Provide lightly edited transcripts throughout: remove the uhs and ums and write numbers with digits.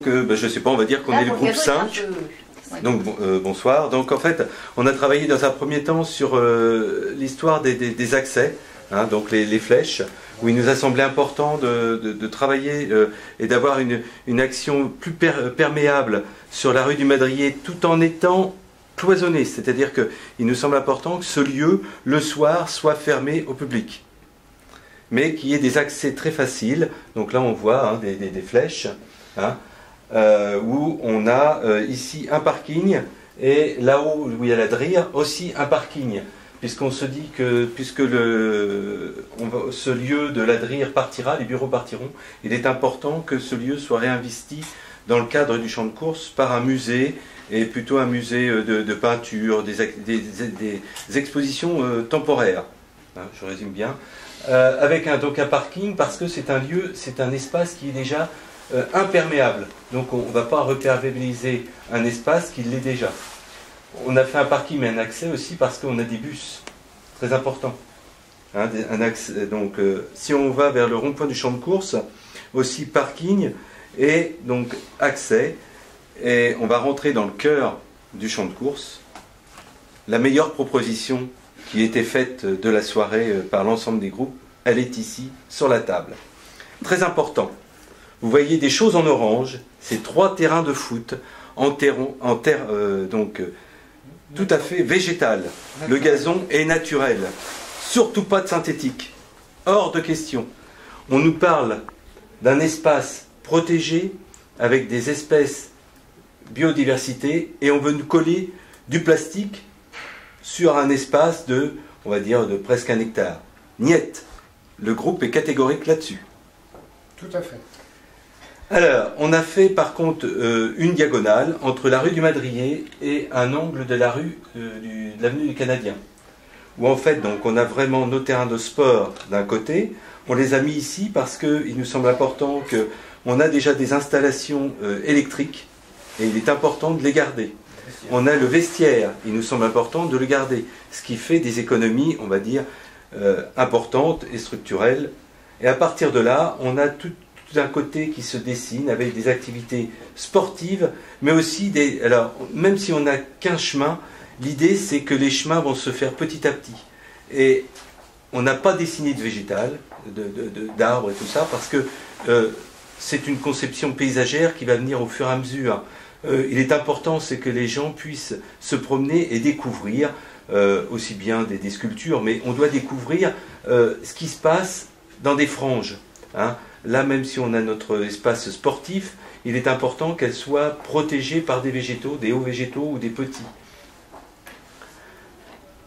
Je sais pas, on va dire qu'on est le groupe 5. Donc bonsoir. Donc en fait, on a travaillé dans un premier temps sur l'histoire des accès, hein, donc les flèches, où il nous a semblé important de travailler et d'avoir une action plus perméable sur la rue du Madrier, tout en étant cloisonné. C'est-à-dire qu'il nous semble important que ce lieu, le soir, soit fermé au public, mais qu'il y ait des accès très faciles. Donc là, on voit des flèches. Hein, où on a ici un parking et là-haut où il y a la DRIR aussi un parking, puisqu'on se dit que puisque ce lieu de la DRIR partira, les bureaux partiront, il est important que ce lieu soit réinvesti dans le cadre du champ de course par un musée, et plutôt un musée de peinture, des expositions temporaires, hein, je résume bien, avec donc un parking, parce que c'est un lieu, c'est un espace qui est déjà imperméable. Donc on ne va pas reperméabiliser un espace qui l'est déjà. On a fait un parking mais un accès aussi parce qu'on a des bus, très important. Hein, un accès, donc si on va vers le rond-point du champ de course, aussi parking et donc accès, et on va rentrer dans le cœur du champ de course. La meilleure proposition qui était faite de la soirée par l'ensemble des groupes, elle est ici sur la table. Très important. Vous voyez des choses en orange, c'est 3 terrains de foot en terre tout à fait végétal. Le gazon est naturel, surtout pas de synthétique, hors de question. On nous parle d'un espace protégé avec des espèces biodiversité et on veut nous coller du plastique sur un espace de, on va dire, de presque 1 hectare. Niet, le groupe est catégorique là-dessus. Tout à fait. Alors, on a fait par contre une diagonale entre la rue du Madrier et un angle de la rue de l'avenue du Canadien. Où en fait, donc, on a vraiment nos terrains de sport d'un côté. On les a mis ici parce qu'il nous semble important qu'on a déjà des installations électriques et il est important de les garder. On a le vestiaire, il nous semble important de le garder. Ce qui fait des économies, on va dire, importantes et structurelles. Et à partir de là, on a tout un côté qui se dessine avec des activités sportives, mais aussi alors, même si on n'a qu'un chemin, l'idée c'est que les chemins vont se faire petit à petit. Et on n'a pas dessiné de végétal, d'arbres et tout ça, parce que c'est une conception paysagère qui va venir au fur et à mesure. Il est important, c'est que les gens puissent se promener et découvrir, aussi bien des sculptures, mais on doit découvrir ce qui se passe dans des franges. Hein. Là, même si on a notre espace sportif, il est important qu'elle soit protégée par des végétaux, des hauts végétaux ou des petits.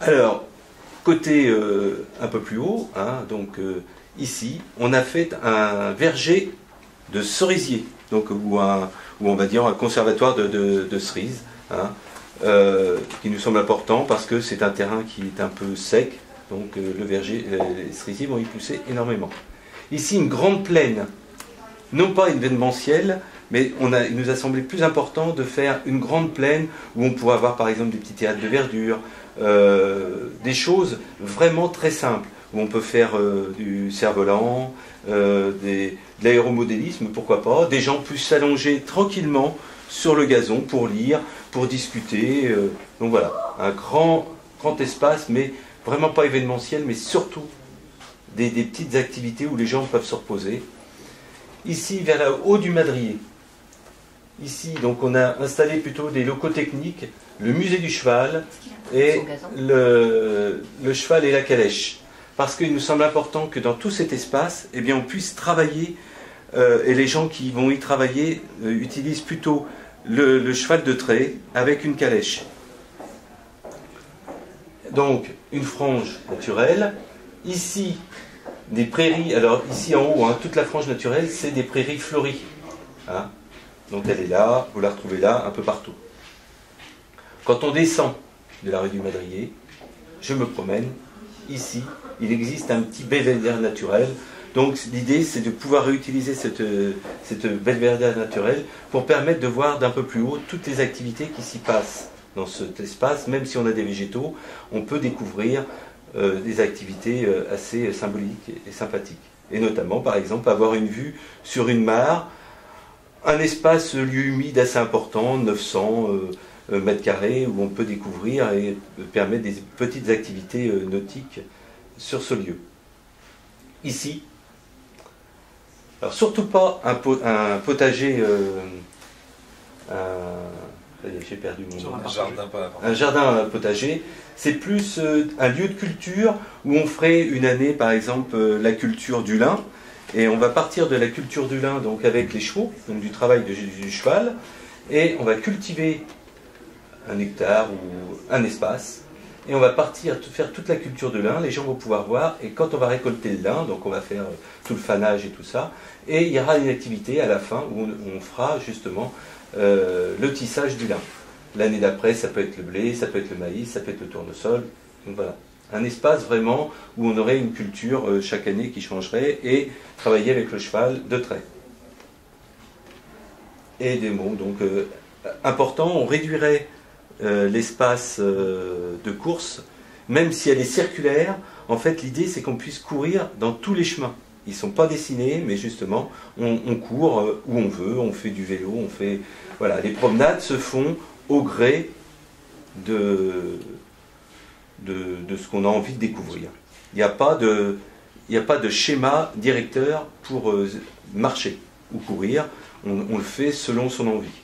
Alors, côté un peu plus haut, hein, donc ici, on a fait un verger de cerisier, donc, ou on va dire un conservatoire de cerises, hein, qui nous semble important parce que c'est un terrain qui est un peu sec, donc le verger, les cerisiers vont y pousser énormément. Ici, une grande plaine, non pas événementielle, mais il nous a semblé plus important de faire une grande plaine où on pourrait avoir par exemple des petits théâtres de verdure, des choses vraiment très simples, où on peut faire du cerf-volant, de l'aéromodélisme, pourquoi pas, des gens puissent s'allonger tranquillement sur le gazon pour lire, pour discuter. Donc voilà, un grand espace, mais vraiment pas événementiel, mais surtout des petites activités où les gens peuvent se reposer. Ici, vers le haut du Madrier, ici, donc on a installé plutôt des locaux techniques, le musée du cheval et le cheval et la calèche. Parce qu'il nous semble important que dans tout cet espace, eh bien, on puisse travailler, et les gens qui vont y travailler utilisent plutôt le cheval de trait avec une calèche. Donc, une frange naturelle. Ici, des prairies, alors ici en haut, hein, toute la frange naturelle, c'est des prairies fleuries. Hein. Donc elle est là, vous la retrouvez là, un peu partout. Quand on descend de la rue du Madrier, je me promène, ici, il existe un petit belvédère naturel. Donc l'idée, c'est de pouvoir réutiliser cette belvédère naturelle pour permettre de voir d'un peu plus haut toutes les activités qui s'y passent dans cet espace. Même si on a des végétaux, on peut découvrir des activités assez symboliques et sympathiques. Et notamment, par exemple, avoir une vue sur une mare un espace lieu humide assez important, 900 mètres carrés, où on peut découvrir et permettre des petites activités nautiques sur ce lieu. Ici, alors surtout pas un potager, j'ai perdu mon nom. Un jardin potager, c'est plus un lieu de culture où on ferait une année, par exemple, la culture du lin. Et on va partir de la culture du lin donc avec les chevaux, donc du travail du cheval, et on va cultiver un hectare ou un espace, et on va partir faire toute la culture de lin, les gens vont pouvoir voir, et quand on va récolter le lin, donc on va faire tout le fanage et tout ça, et il y aura une activité à la fin où on fera justement le tissage du lin. L'année d'après, ça peut être le blé, ça peut être le maïs, ça peut être le tournesol, donc voilà. Un espace vraiment où on aurait une culture chaque année qui changerait et travailler avec le cheval de trait. Et des mots, donc important, on réduirait l'espace de course, même si elle est circulaire. En fait, l'idée c'est qu'on puisse courir dans tous les chemins. Ils ne sont pas dessinés, mais justement, on court où on veut, on fait du vélo, on fait... Voilà, les promenades se font au gré de ce qu'on a envie de découvrir. Il n'y a pas de schéma directeur pour marcher ou courir, on le fait selon son envie.